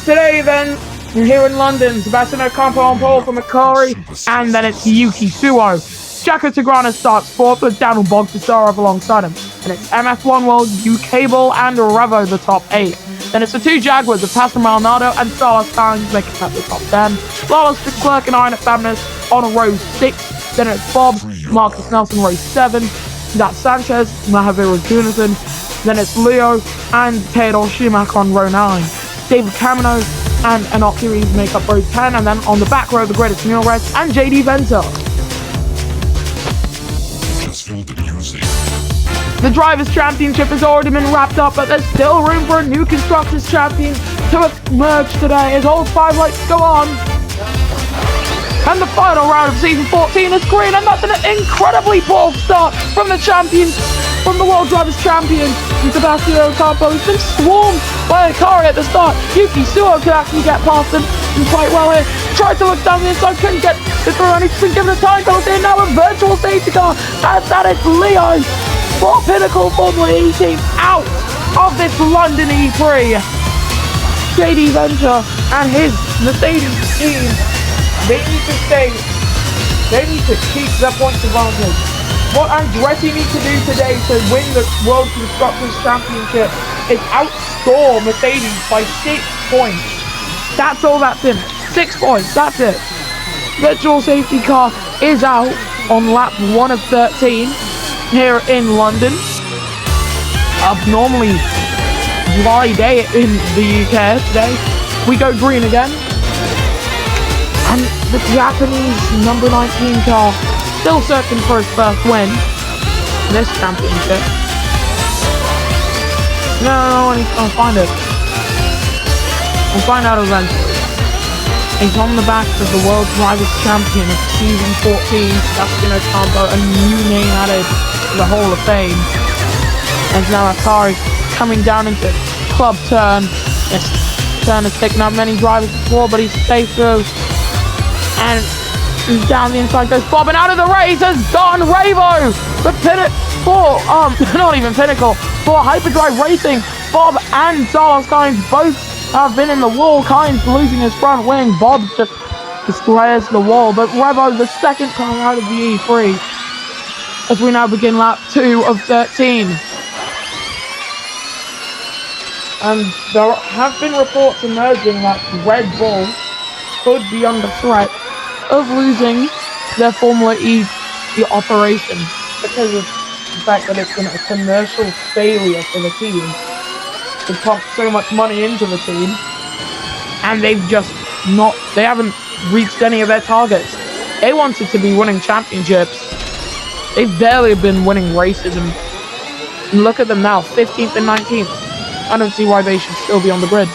Today then, here in London, Sebastian Ocampo on pole for Macari, and then it's Yuki Suo. Jacko Tigrana starts 4th with Daniel Bogdasarov alongside him. And it's MF1 World, U-Cable, and Revo the top 8. Then it's the two Jaguars of Pastor Maldonado and Salas Times making up the top 10. Lawless, Clerk, and Iron at Fabness on row 6. Then it's Bob, Marcus Nelson, row 7. That's Sanchez, Mahavir Jonathan. Then it's Leo and Theodore Schumacher on row 9. David Camino and Enoch Reeves make up row 10. And then on the back row, the greatest Neil Reds and JD Venter. The Drivers' Championship has already been wrapped up, but there's still room for a new Constructors' Champion to emerge today as all 5 lights go on. And the final round of Season 14 is green, and that's an incredibly poor start from the champions, from the World Drivers' Champion. And Sebastian Ocampo has been swarmed by Akari at the start. Yuki Suo could actually get past him quite well here. Tried to look down the inside, couldn't get it through, and he's been given a time penalty. Now a virtual safety car, and that is Leo for Pinnacle Formula E team out of this London E-Prix. JD Venter and his Mercedes team, they need to stay, they need to keep their points advantage. What Andretti needs to do today to win the World Constructors' Championship is outscore Mercedes by 6 points. That's all that's in it. 6 points, that's it. Virtual safety car is out on lap 1 of 13 here in London. Abnormally dry day in the UK today. We go green again. And the Japanese number 19 car still searching for his first win in this championship. No, I'll find it. We'll find out eventually. He's on the back of the World Drivers' Champion of Season 14, Sebastian Ocampo, a new name added to the Hall of Fame. And now Akari coming down into Club Turn. This turn has taken out many drivers before, but he's safe through. And down the inside goes Bob, and out of the race has gone Ravo! The not even Pinnacle, for Hyperdrive Racing. Bob and Salas Kynes both have been in the wall. Kynes losing his front wing. Bob just squares the wall, but Revo, the second car out of the E-Prix, as we now begin lap 2 of 13. And there have been reports emerging that Red Bull could be under threat of losing their Formula E operation because of the fact that it's been a commercial failure for the team. They pumped so much money into the team, and they haven't reached any of their targets. They wanted to be winning championships. They've barely been winning races, and look at them now, 15th and 19th. I don't see why they should still be on the grid.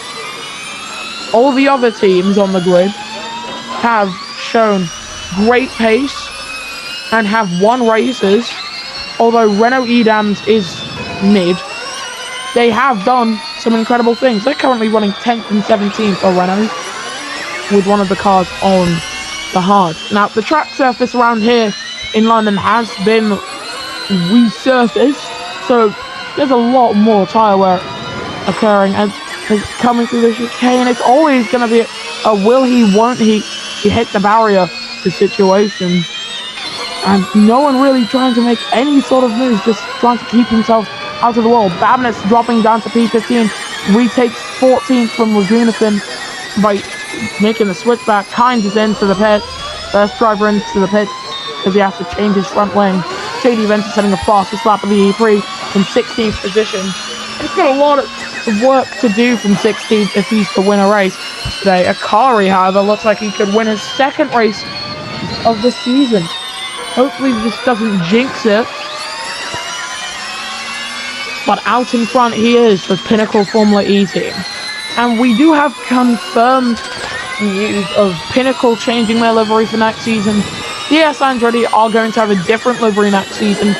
All the other teams on the grid have shown great pace and have won races, although Renault Edams is mid. They have done some incredible things. They're currently running 10th and 17th for Renault with one of the cars on the hard. Now, the track surface around here in London has been resurfaced, so there's a lot more tyre wear occurring as coming through the chicane. It's always going to be a will he, won't he hit the barrier situation. And no one really trying to make any sort of moves, just trying to keep himself out of the wall. Babness dropping down to P15, retakes 14th from Lagunathan by making the switchback. Kynes is into the pit, first driver into the pit because he has to change his front wing. JD Venter setting the fastest lap of the E-Prix in 16th position. He's got a lot of work to do from 16th if he's to win a race today. Akari, however, looks like he could win his second race of the season. Hopefully this doesn't jinx it. But out in front he is for Pinnacle Formula E team. And we do have confirmed news of Pinnacle changing their livery for next season. DS Andretti are going to have a different livery next season.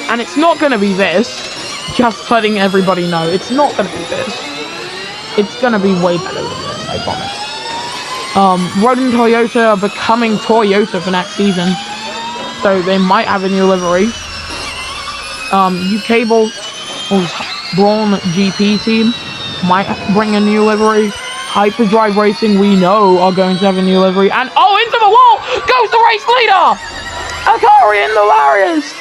And it's not going to be this. Just letting everybody know, it's not going to be this. It's going to be way better than this, I promise. Rodin Toyota are becoming Toyota for next season, so they might have a new livery. U-Cable's Braun GP team might bring a new livery. Hyperdrive Racing, we know, are going to have a new livery. And, oh, into the wall goes the race leader! Akari in the Larius!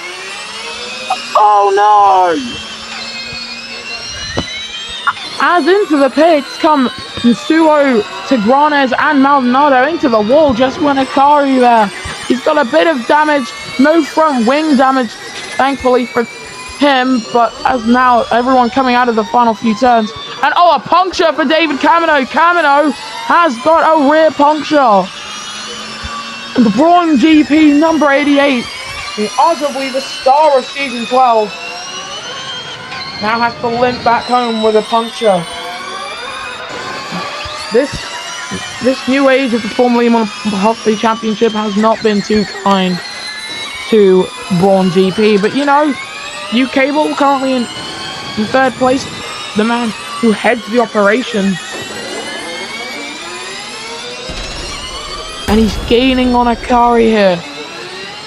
Oh, no! As into the pits come Suo, Tigranes, and Maldonado into the wall just when Akari there. He's got a bit of damage, no front wing damage, thankfully for him, but as now everyone coming out of the final few turns. And oh, a puncture for David Camino. Camino has got a rear puncture. The Braun GP number 88, arguably the star of season 12, now has to limp back home with a puncture. This new age of the Formula E Monopoly Championship has not been too kind to Braun GP, but you know, U-Cable currently in third place, the man who heads the operation. And he's gaining on Akari here,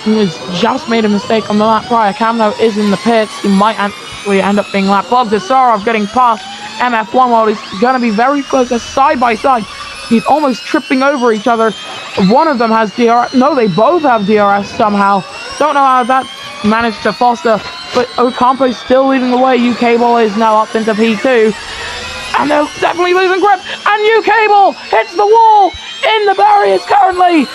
who has just made a mistake on the lap prior. Camino is in the pits. He might actually end up being lap logged. Sarov getting past MF1 while he's going to be very close. They're side by side. He's almost tripping over each other. One of them has DRS. No, they both have DRS somehow. Don't know how that managed to foster. But Ocampo's still leading the way. U-Cable is now up into P2. And they're definitely losing grip. And U-Cable hits the wall in the barriers currently.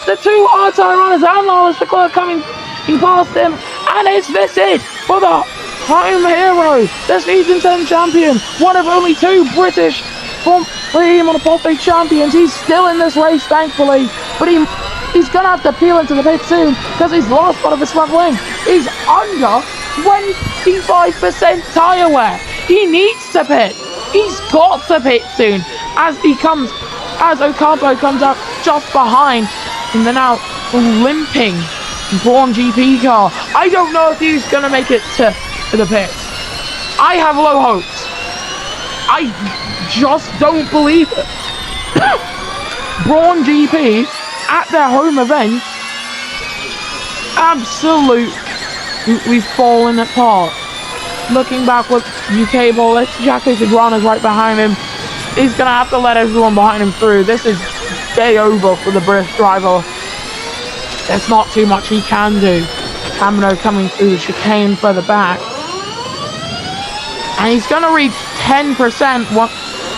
The two R-Tire runners and Lawless Leclerc coming past him. And is this it for the home hero, the season 10 champion, one of only two British Monopoly champions? He's still in this race, thankfully, but he's gonna have to peel into the pit soon because he's lost part of his front wing. He's under 25% tire wear. He needs to pit. He's got to pit soon as Ocampo comes up just behind in the now limping Braun GP car. I don't know if he's gonna make it to the pits. I have low hopes. I just don't believe it. Braun GP at their home event, absolutely fallen apart. Looking back with U-Cable, Jacko Tigranes right behind him. He's gonna have to let everyone behind him through. This is day over for the British driver. There's not too much he can do. Camino coming through the chicane further back. And he's going to reach 10%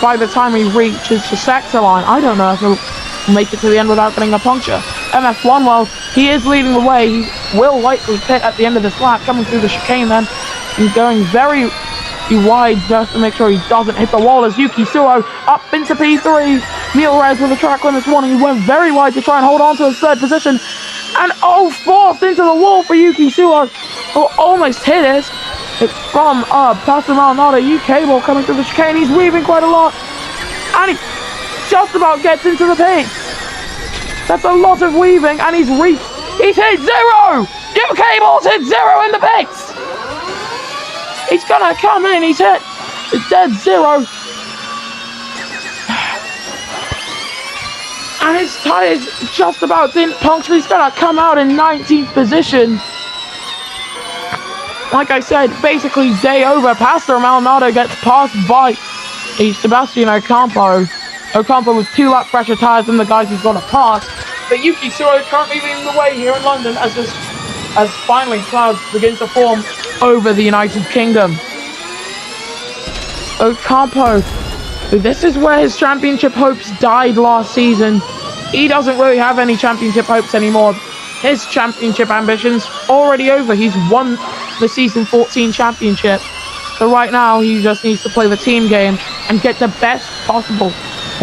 by the time he reaches the sector line. I don't know if he'll make it to the end without getting a puncture. MF1, well, he is leading the way. He will likely pit at the end of this lap, coming through the chicane then. He's going very wide just to make sure he doesn't hit the wall as Yuki Suo up into P3. Neil Rez with a track limits warning. He went very wide to try and hold on to his third position. And fourth into the wall for Yuki Suo, who almost hit it. It's from Pastor Maldonado. U-Cable coming through the chicane. He's weaving quite a lot. And he just about gets into the pits. That's a lot of weaving. And he's hit zero. U-Cable's hit zero in the pits. He's gonna come in. He's hit dead zero. And his tires just about didn't puncture. He's gonna come out in 19th position. Like I said, basically day over. Pastor Maldonado gets passed by Sebastian Ocampo. Ocampo with 2 lap pressure tires and the guys he's gonna pass. But Yuki Suo currently leading the way here in London as finally clouds begin to form over the United Kingdom. Ocampo, this is where his championship hopes died last season. He doesn't really have any championship hopes anymore. His championship ambitions already over. He's won the season 14 championship. So right now he just needs to play the team game and get the best possible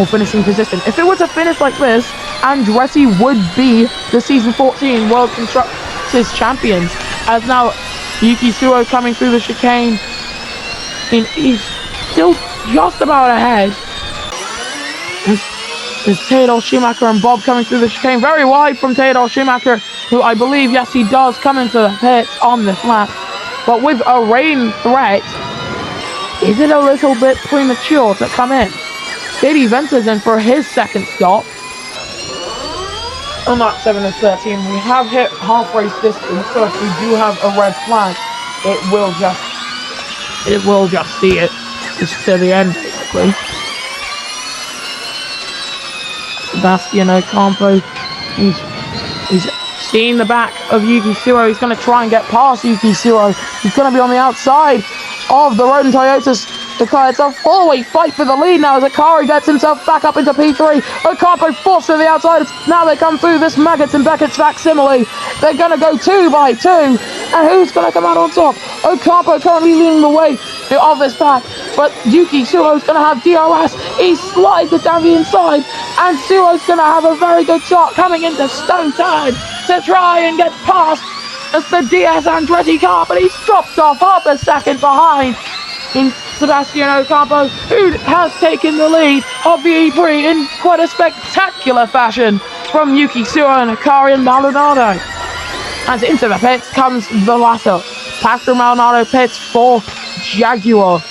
finishing position. If it were to finish like this, Andretti would be the season 14 World Constructors Champions. As now Yuki Suo coming through the chicane, and he's still just about ahead. There's Theodore Schumacher and Bob coming through the chicane, very wide from Theodore Schumacher, who I believe, yes, he does come into the pits on this lap. But with a rain threat, is it a little bit premature to come in? JD Venter's in for his second stop. On lap 7 and 13, we have hit half race distance, so if we do have a red flag, it will just see it just to the end, basically. Sebastian Ocampo. He's seeing the back of Yuki Tsuruo. He's going to try and get past Yuki Tsuruo. He's going to be on the outside of the Roden Toyota's car. It's a four-way fight for the lead now as Akari gets himself back up into P3. Ocampo forced to the outside. Now they come through this Maggots and Beckett's facsimile. They're going to go 2 by 2. And who's going to come out on top? Ocampo currently leading the way of this pack. But Yuki Tsuruo's going to have DRS. He slides it down the inside. And Tsuruo's going to have a very good shot coming into Stone Turn to try and get past the DS Andretti car. But he's dropped off half a second behind in Sebastian Ocampo, who has taken the lead of the E-Prix in quite a spectacular fashion from Yuki Tsuruo and Akari Maldonado. As into the pits comes the latter. Pastor Maldonado pits for Jaguar.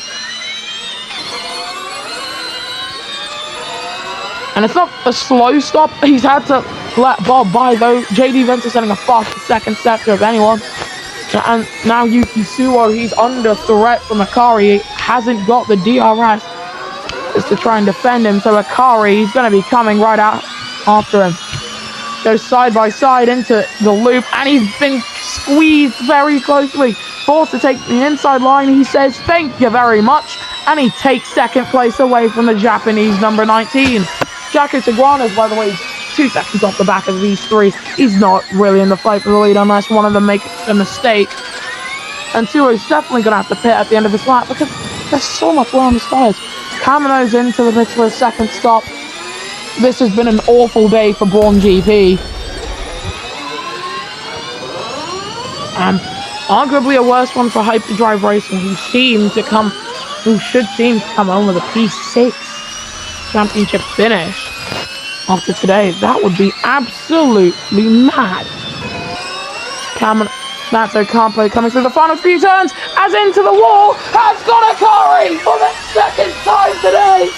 And it's not a slow stop. He's had to let Bob by, though. JD Venter setting a fastest second sector of anyone. And now Yuki Tsuruo, he's under threat from Akari. He hasn't got the DRS just to try and defend him. So Akari, he's going to be coming right out after him. Goes side by side into the loop, and he's been squeezed very closely. Forced to take the inside line. He says, "Thank you very much." And he takes second place away from the Japanese number 19. Jaco Tiguanas, by the way, 2 seconds off the back of these three. He's not really in the fight for the lead unless one of them makes a mistake. And Tsuruo's definitely going to have to pit at the end of this lap because there's so much wear on his tires. Kamino's into the pits for a second stop. This has been an awful day for Braun GP. And arguably a worse one for Hyperdrive Racing, who should seem to come home with a P6 championship finish after today. That would be absolutely mad. That's Ocampo coming through the final few turns, as into the wall, has got Akari for the second time today.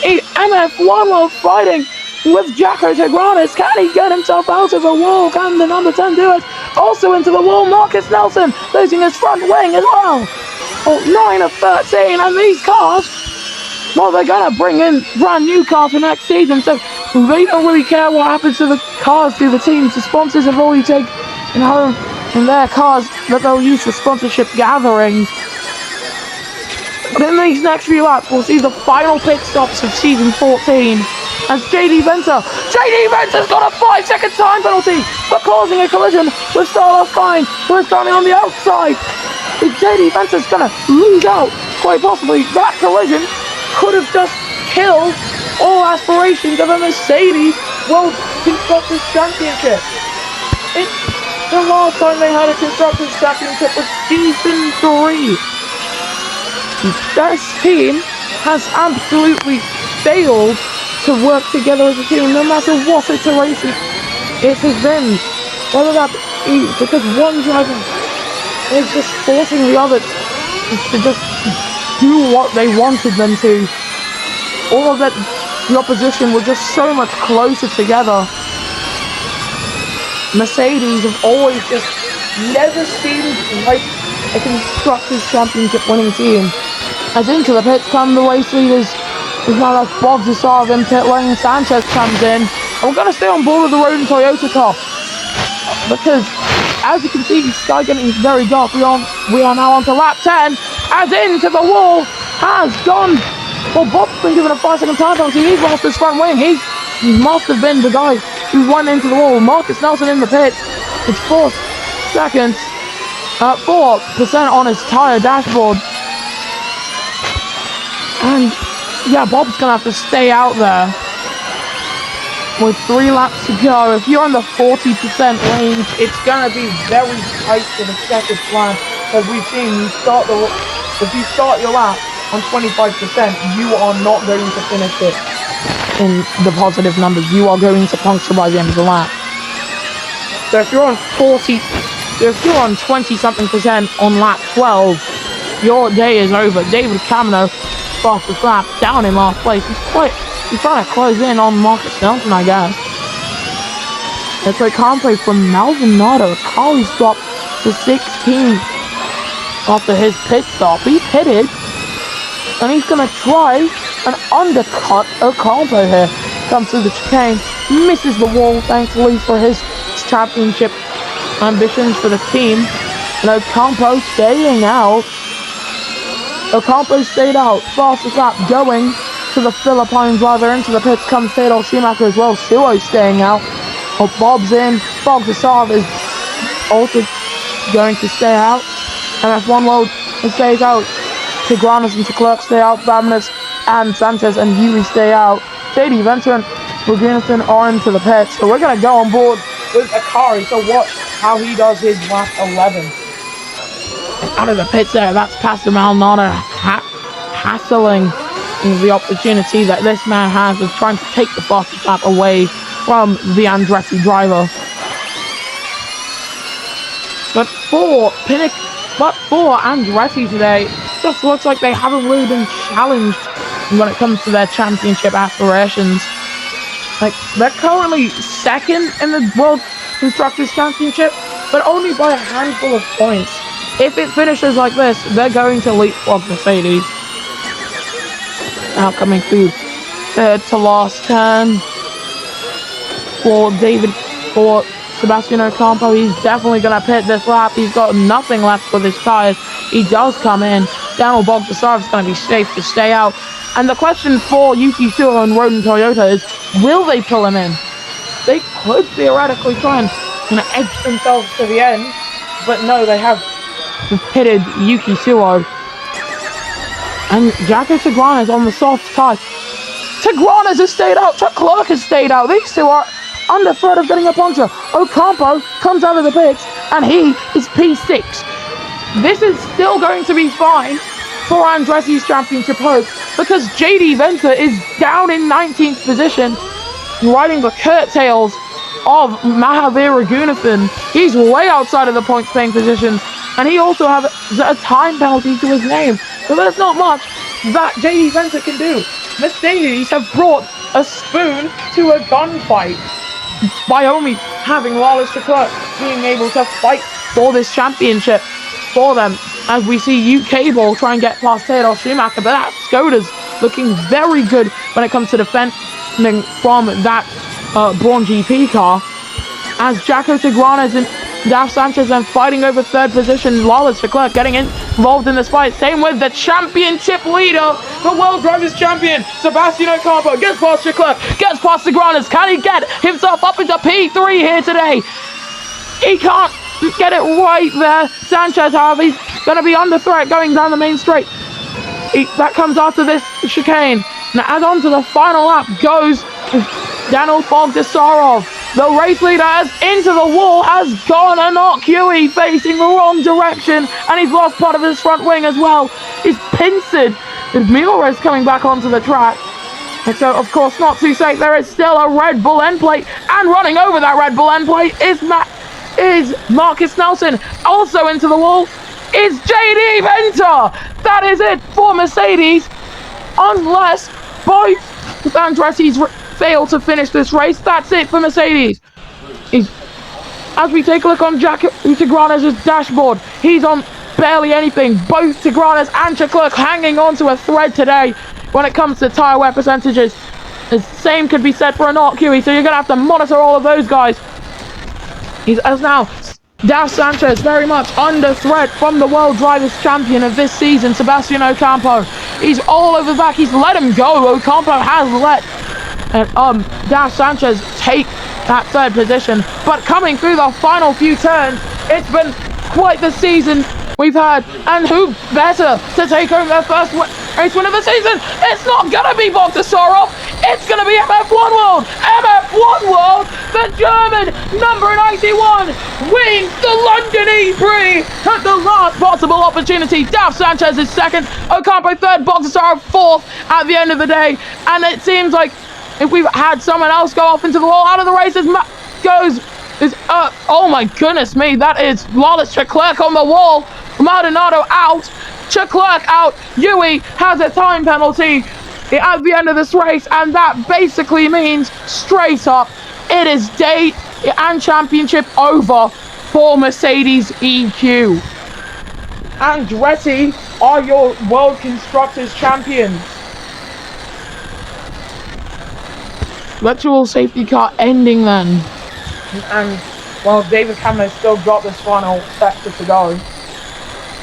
In MF1 while fighting with Jaco Tiguanas. Can he get himself out of the wall? Can the number 10 do it? Also into the wall, Marcus Nelson losing his front wing as well. 9 of 13, and these cars, well, they're going to bring in brand new cars for next season, so they don't really care what happens to the cars, to the teams. The sponsors have already taken home in their cars that they'll use for sponsorship gatherings. But in these next few laps, we'll see the final pit stops of season 14. As JD Venter's got a 5-second time penalty for causing a collision with Starlock Fine, who is starting on the outside. If JD Venter's going to lose out, quite possibly, that collision could have just killed all aspirations of a Mercedes World Constructors Championship. The last time they had a Constructors Championship was season 3. This team has absolutely failed to work together as a team, no matter what iteration it has been. Whether that be because one driver is just forcing the others to just do what they wanted them to, or that the opposition were just so much closer together. Mercedes have always just never seemed like a Constructors Championship winning team. As into the pits come the race leaders. There's now left Bob Zasarov in pit lane. Sanchez comes in. And we're going to stay on board with the Roden Toyota car, because as you can see, the sky getting very dark. We are now on to lap 10. As into the wall has gone. Well, Bob's been given a 5-second time penalty. He's lost his front wing. He must have been the guy who went into the wall. Marcus Nelson in the pits. It's 4 seconds. 4% on his tire dashboard. And yeah, Bob's going to have to stay out there with 3 laps to go. If you're in the 40% range, it's going to be very tight for the checkered flag. As we've seen, if you start your lap on 25%, you are not going to finish it in the positive numbers. You are going to puncture by the end of the lap. So if you're on 20-something% on lap 12, your day is over. David Camino, fastest lap, down in last place. He's trying to close in on Marcus Nelson, I guess. It's like Campo from Maldonado. Carly's dropped to 16th after his pit stop. He pitted, and he's going to try and undercut Ocampo here. comes through the chicane, misses the wall, thankfully for his championship ambitions for the team. And Ocampo staying out. Ocampo stayed out. Fastest lap going to the Philippines. Rather into the pits comes Theodore Schumacher as well. Suo staying out. Oh, Bob's in. Bogdasarov is also going to stay out. And F1 World stays out. Tigranes and Leclerc stay out. Bamanis and Sanchez and Yui stay out. JD Venter and Ragunathan are into the pits. So we're going to go on board with Akari. So watch how he does his lap 11. Out of the pits there, that's Pastor Maldonado hassling the opportunity that this man has of trying to take the fastest lap away from the Andretti driver. But for Andretti today, it just looks like they haven't really been challenged when it comes to their championship aspirations. Like, they're currently second in the World Constructors' Championship, but only by a handful of points. If it finishes like this, they're going to leapfrog Mercedes. Now coming through third to last turn for Sebastian Ocampo. He's definitely going to pit this lap. He's got nothing left with his tires. He does come in. Daniel Bogdasarov is going to be safe to stay out. And the question for Yuki Tsunoda and Roden Toyota is, will they pull him in? They could theoretically try and edge themselves to the end, but no, they have pitted Yuki Tsunoda. And Jaco Tigranes on the soft tire. Tigranes has stayed out. Chuck Clark has stayed out. These two are under threat of getting a puncture. Ocampo comes out of the pits, and he is P6. This is still going to be fine for Andretti's championship hope, because JD Venter is down in 19th position, riding the curtails of Mahavir Raghunathan. He's way outside of the points-paying position, and he also has a time penalty to his name. So there's not much that JD Venter can do. Mercedes have brought a spoon to a gunfight by only having Lawless Leclerc being able to fight for this championship for them. As we see UK Ball try and get past Theodore Schumacher, but that Skoda's looking very good when it comes to defending from that Braun GP car. As Jaco Tigranes and Daf Sanchez then fighting over third position. Lawless Leclerc getting involved in this fight. Same with the championship leader, the World Drivers' Champion, Sebastian Ocampo. Gets past Leclerc, gets past Tigranes. Can he get himself up into P3 here today? He can't get it right there. Sanchez, however, he's going to be under threat going down the main straight. That comes after this chicane. Now, as on to the final lap goes Daniel Bogdasarov. The race leader has into the wall, has gone a knock. Yui facing the wrong direction, and he's lost part of his front wing as well. He's pincered. Miura is coming back onto the track. And so, of course, not too safe. There is still a Red Bull end plate, and running over that Red Bull end plate is Marcus Nelson. Also into the wall is JD Venter. That is it for Mercedes, unless both Andretti's fail to finish this race. That's it for Mercedes. As we take a look on Jaco Tigranes' dashboard, he's on barely anything. Both Tigranes and Leclerc hanging on to a thread today when it comes to tyre wear percentages. The same could be said for an Yui, so you're going to have to monitor all of those guys. As now, Daf Sanchez very much under threat from the World Drivers' Champion of this season, Sebastian Ocampo. He's all over the back. He's let him go. Ocampo has let Daf Sanchez take that third position. But coming through the final few turns, it's been quite the season we've had. And who better to take home their first race win of the season? It's not going to be Bogdasarov. It's going to be MF1 World. MF1 World, the German number 91, wins the London E-Prix at the last possible opportunity. Daf Sanchez is second, Ocampo third, Bogdasarov fourth at the end of the day. And it seems like if we've had someone else go off into the wall, out of the race oh my goodness me, that is Lawless Leclerc on the wall. Maldonado out, Leclerc out. Yui has a time penalty at the end of this race, and that basically means straight up it is day and championship over for Mercedes EQ. Andretti are your World Constructors Champions. Virtual safety car ending then. And, well, David Cameron's still got this final sector to go.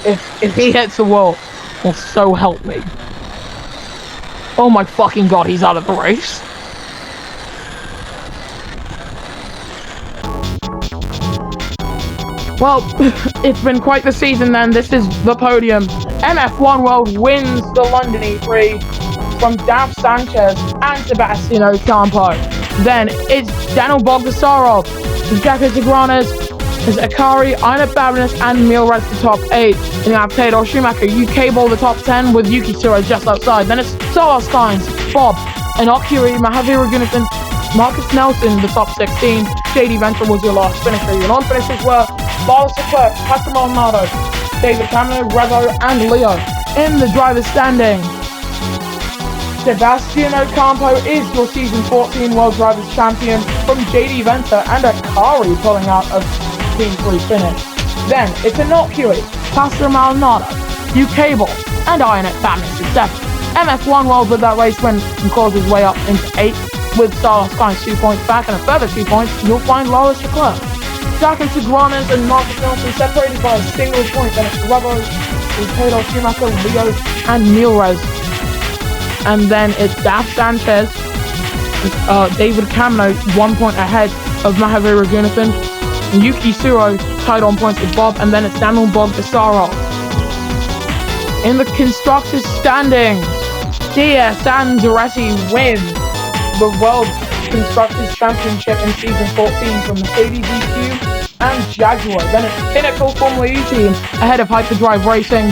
If he hits the wall, well, so help me. Oh my fucking god, he's out of the race. Well, it's been quite the season then. This is the podium. MF1 World wins the London E-Prix from Dav Sanchez and Sebastian Ocampo. Then it's Daniel Bogdasarov, Jacko Tigranes, Akari, Ina Babinas, and Milrez the top 8. And you have Theodore Schumacher, UK Ball the top 10 with Yuki Tsuruo just outside. Then it's Solar Skynes, Bob, and Okiri, Mahavi Ragunathan, Marcus Nelson the top 16. JD Venture was your last finisher. Your non-finishers were Barlos Leclerc, Pastor Maldonado, David Cameron, Revo, and Leo. In the driver's standing, Sebastian Ocampo is your season 14 World Drivers Champion from JD Venter and Akari pulling out of Team 3 finish. Then it's Inocui, Pastor Maldonado, UK Ball, and Ionet Batman in 7th. MF1 World with that race win and claws his way up into 8th with Starlock Skynes 2 points back, and a further 2 points you'll find Loris Leclerc. Jacko Tigranes and Marcus Nelson separated by a single point. Then it's Revo, Theodore Schumacher, Leo, and Milrez. And then it's Dav Sanchez, David Camno 1 point ahead of Mahavir Ragunathan, and Yuki Tsuruo tied on points with Bob, and then it's Daniel Bogdasarov. In the constructors standings, DS Andretti win the World Constructors Championship in Season 14 from Mercedes EQ and Jaguar. Then it's Pinnacle Formula E team ahead of Hyperdrive Racing.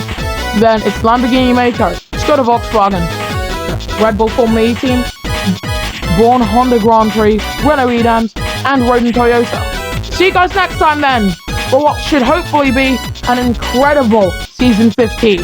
Then it's Lamborghini Maker, Skoda Volkswagen, Red Bull Formula E team, Braun Honda Grand Prix, Renault Edams, and Rodin Toyota. See you guys next time then for what should hopefully be an incredible Season 15.